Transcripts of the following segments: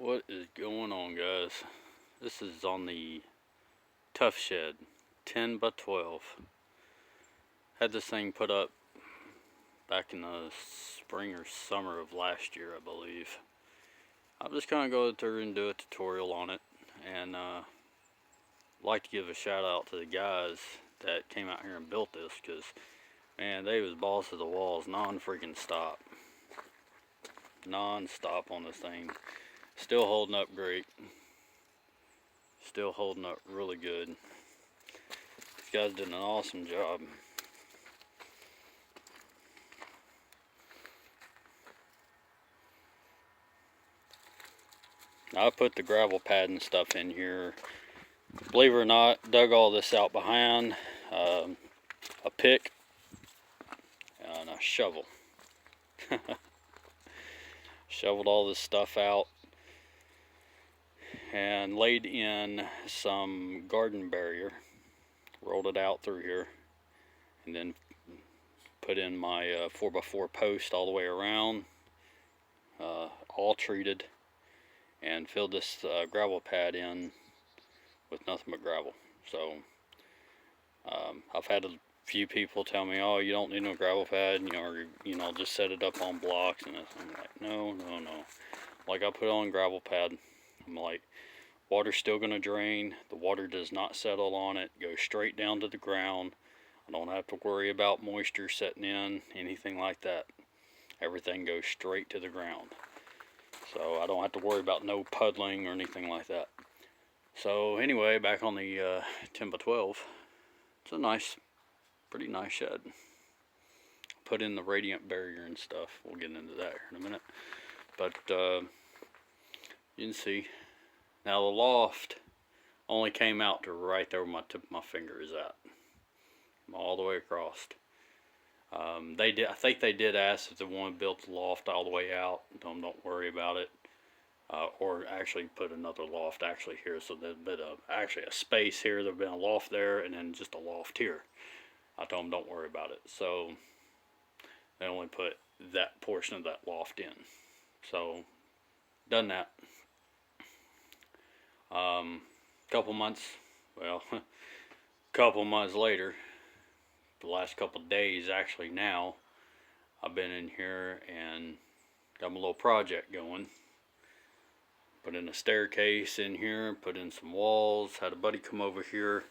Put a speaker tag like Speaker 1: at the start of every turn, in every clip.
Speaker 1: What is going on, guys? This is on the Tuff Shed 10 by 12. Had this thing put up back in the spring or summer of last year, I believe. I'm just gonna go through and do a tutorial on it, and like to give a shout out to the guys that came out here and built this, because man, they was balls to the walls non-freaking stop on this thing. Still holding up great. Still holding up really good. These guys did an awesome job. I put the gravel pad and stuff in here. Believe it or not, dug all this out behind a pick and a shovel. Shoveled all this stuff out and laid in some garden barrier, rolled it out through here, and then put in my 4x4 post all the way around, all treated, and filled this gravel pad in with nothing but gravel. So I've had a few people tell me, oh, you don't need no gravel pad, or just set it up on blocks, and I'm like, no. Like, I put on gravel pad. I'm like, water's still going to drain. The water does not settle on it. Goes straight down to the ground. I don't have to worry about moisture setting in, anything like that. Everything goes straight to the ground. So I don't have to worry about no puddling or anything like that. So anyway, back on the 10 by 12. It's a pretty nice shed. Put in the radiant barrier and stuff. We'll get into that here in a minute. But you can see. Now the loft only came out to right there where my tip of my finger is at. All the way across. I think they did ask if they want to build the loft all the way out. Don't worry about it. Or actually put another loft actually here, so there's a bit of actually a space here. There've been a loft there, and then just a loft here. I told them don't worry about it. So they only put that portion of that loft in. So done that. Couple months later, the last couple days actually now, I've been in here and got my little project going. Put in a staircase in here, put in some walls, had a buddy come over here,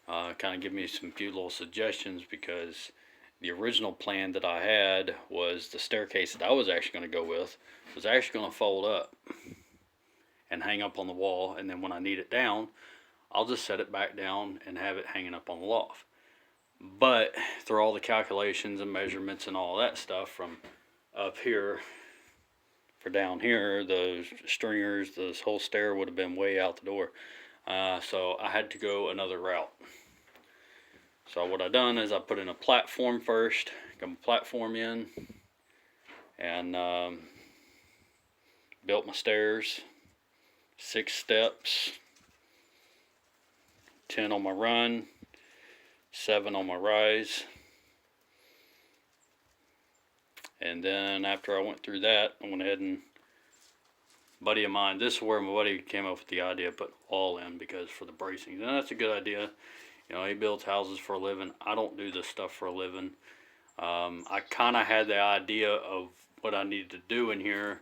Speaker 1: kind of give me some few little suggestions, because the original plan that I had was the staircase that I was actually going to go with was actually going to fold up and hang up on the wall, and then when I need it down, I'll just set it back down and have it hanging up on the loft. But through all the calculations and measurements and all that stuff from up here for down here, those stringers, this whole stair would have been way out the door. So I had to go another route. So what I done is I put in a platform first, got my platform in, and built my stairs, 6 steps, 10 on my run, 7 on my rise. And then after I went through that, I went ahead and, buddy of mine, this is where my buddy came up with the idea of putting all in, because for the bracings, and that's a good idea. He builds houses for a living. I don't do this stuff for a living. I kind of had the idea of what I needed to do in here.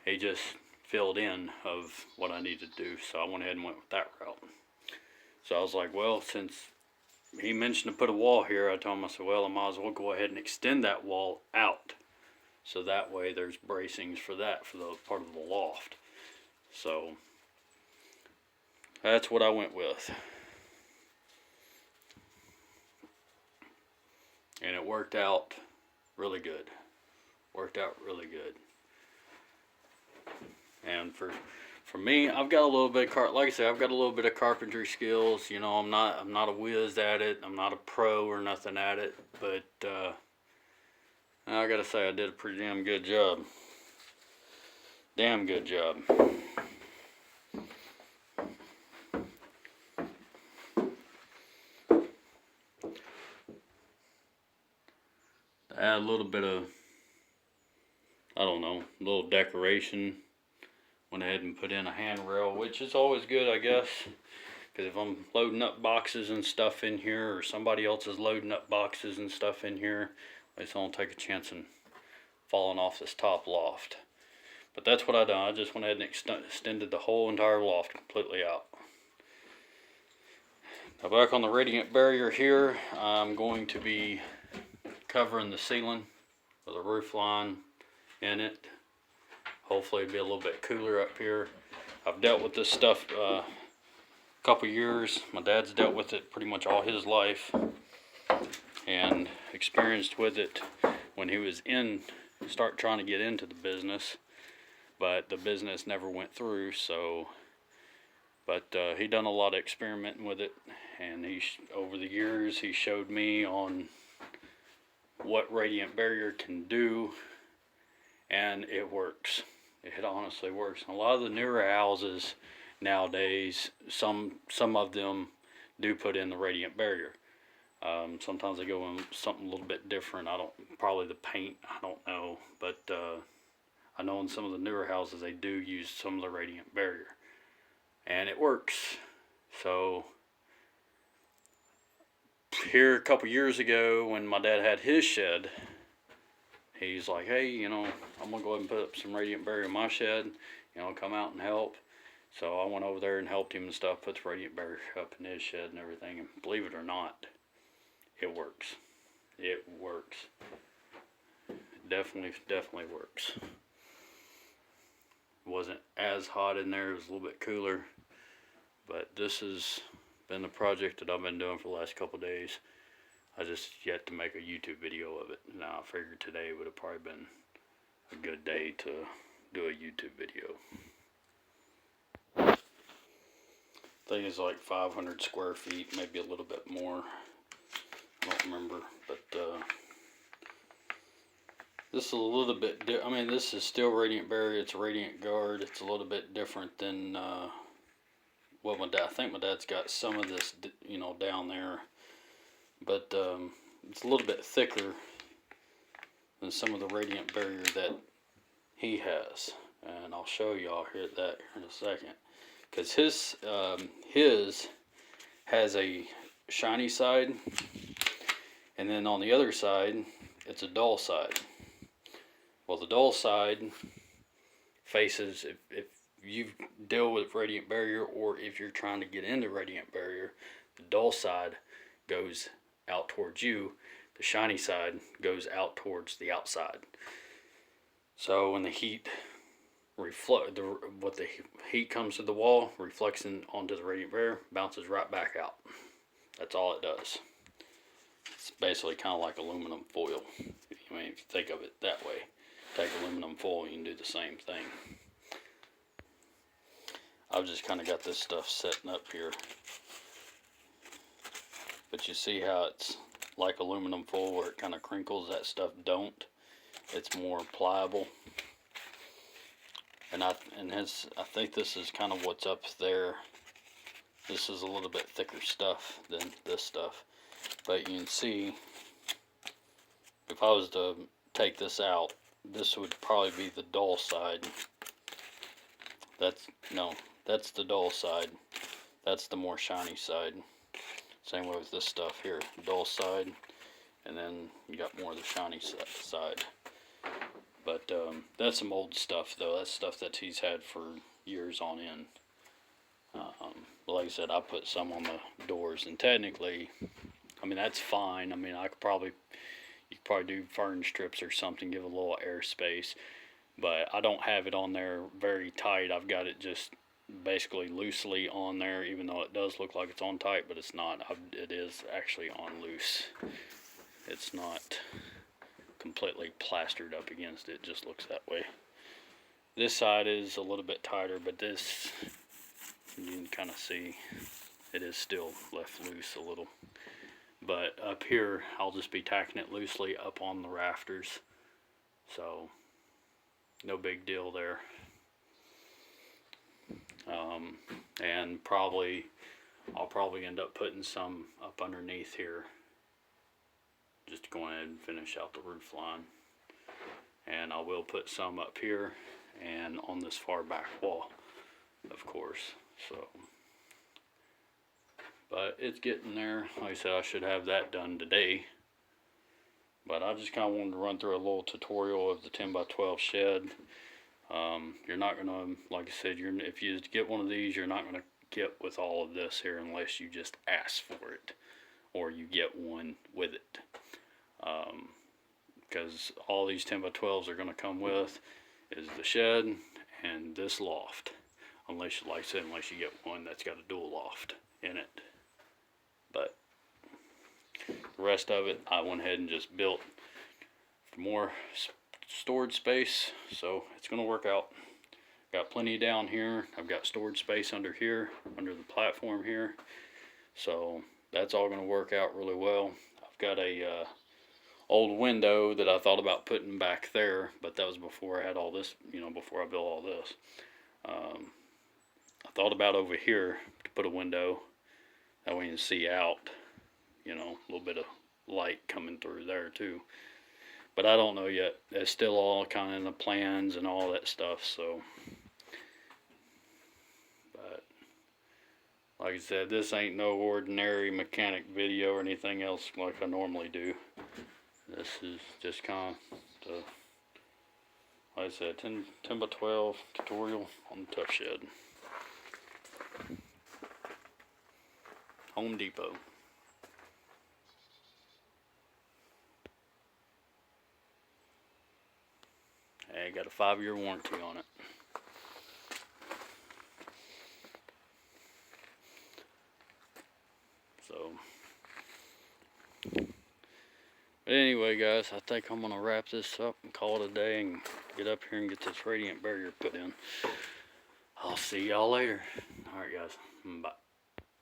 Speaker 1: He just filled in of what I needed to do, so I went ahead and went with that route. So I was like, well, since he mentioned to put a wall here, I told him, I said, well, I might as well go ahead and extend that wall out, so that way there's bracings for that, for the part of the loft. So that's what I went with, and it worked out really good. And for me, I've got a little bit of like I said, I've got a little bit of carpentry skills. I'm not a whiz at it. I'm not a pro or nothing at it, but I gotta say, I did a pretty damn good job. Damn good job. Add a little bit of, I don't know, a little decoration went ahead and put in a handrail, which is always good, I guess, because if I'm loading up boxes and stuff in here, or somebody else is loading up boxes and stuff in here, at least I don't take a chance in falling off this top loft. But that's what I done. I just went ahead and extended the whole entire loft completely out. Now back on the radiant barrier here, I'm going to be covering the ceiling with a roof line in it. Hopefully it'll be a little bit cooler up here. I've dealt with this stuff a couple years. My dad's dealt with it pretty much all his life and experienced with it when he was start trying to get into the business, but the business never went through. So but he done a lot of experimenting with it, and over the years he showed me on what radiant barrier can do, and it works. It honestly works. A lot of the newer houses nowadays, some of them do put in the radiant barrier. Sometimes they go in something a little bit different. Probably the paint, I don't know, but I know in some of the newer houses they do use some of the radiant barrier, and it works. So here a couple years ago when my dad had his shed, he's like, hey, you know, I'm gonna go ahead and put up some radiant barrier in my shed, you know, come out and help. So I went over there and helped him and stuff, put the radiant barrier up in his shed and everything, and believe it or not, it works. It works. It definitely works. It wasn't as hot in there, it was a little bit cooler, but this has been the project that I've been doing for the last couple of days. I just yet to make a YouTube video of it. Now I figured today would have probably been a good day to do a YouTube video. I think it's like 500 square feet, maybe a little bit more. I don't remember, but this is a little bit. I mean, this is still radiant barrier. It's a radiant guard. It's a little bit different than what my dad. I think my dad's got some of this, you know, down there, but it's a little bit thicker than some of the radiant barrier that he has, and I'll show y'all that here in a second. Because his has a shiny side, and then on the other side, it's a dull side. Well, the dull side faces, if you deal with radiant barrier, or if you're trying to get into radiant barrier, the dull side goes out towards you. The shiny side goes out towards the outside. So when the heat the heat comes to the wall, reflects onto the radiant barrier, bounces right back out. That's all it does. It's basically kind of like aluminum foil. I mean, if you think of it that way, take aluminum foil, you can do the same thing. I've just kind of got this stuff setting up here, but you see how it's like aluminum foil where it kind of crinkles. That stuff don't. It's more pliable. And I think this is kind of what's up there. This is a little bit thicker stuff than this stuff. But you can see, if I was to take this out, this would probably be the dull side. That's the dull side. That's the more shiny side. Same way with this stuff here. Dull side, and then you got more of the shiny side. But that's some old stuff, though. That's stuff that he's had for years on end. But like I said, I put some on the doors, and technically, I mean, that's fine. I mean, you could probably do fern strips or something, give a little air space. But I don't have it on there very tight. I've got it just basically loosely on there, even though it does look like it's on tight, but it's not. It is actually on loose. It's not completely plastered up against it. It just looks that way. This side is a little bit tighter, but this, you can kind of see it is still left loose a little. But up here, I'll just be tacking it loosely up on the rafters, so no big deal there. And I'll probably end up putting some up underneath here, just to go ahead and finish out the roof line. And I will put some up here, and on this far back wall, of course. So, but it's getting there. Like I said, I should have that done today. But I just kind of wanted to run through a little tutorial of the 10x12 shed. You're not gonna, like I said, if you get one of these, you're not gonna get with all of this here unless you just ask for it, or you get one with it. Because all these 10x12s are gonna come with is the shed and this loft. Unless, like I said, unless you get one that's got a dual loft in it. But the rest of it, I went ahead and just built for more storage space, so it's going to work out. Got plenty down here. I've got storage space under here, under the platform here, so that's all going to work out really well. I've got a old window that I thought about putting back there, but that was before I had all this, before I built all this. I thought about over here to put a window, that way you can see out, a little bit of light coming through there too. But I don't know yet. It's still all kind of in the plans and all that stuff, so. But, like I said, this ain't no ordinary mechanic video or anything else like I normally do. This is just kind of the, like I said, 10x12 tutorial on the Tuff Shed. Home Depot. I got a 5-year warranty on it. So, but anyway, guys, I think I'm gonna wrap this up and call it a day and get up here and get this radiant barrier put in. I'll see y'all later. All right, guys. Bye.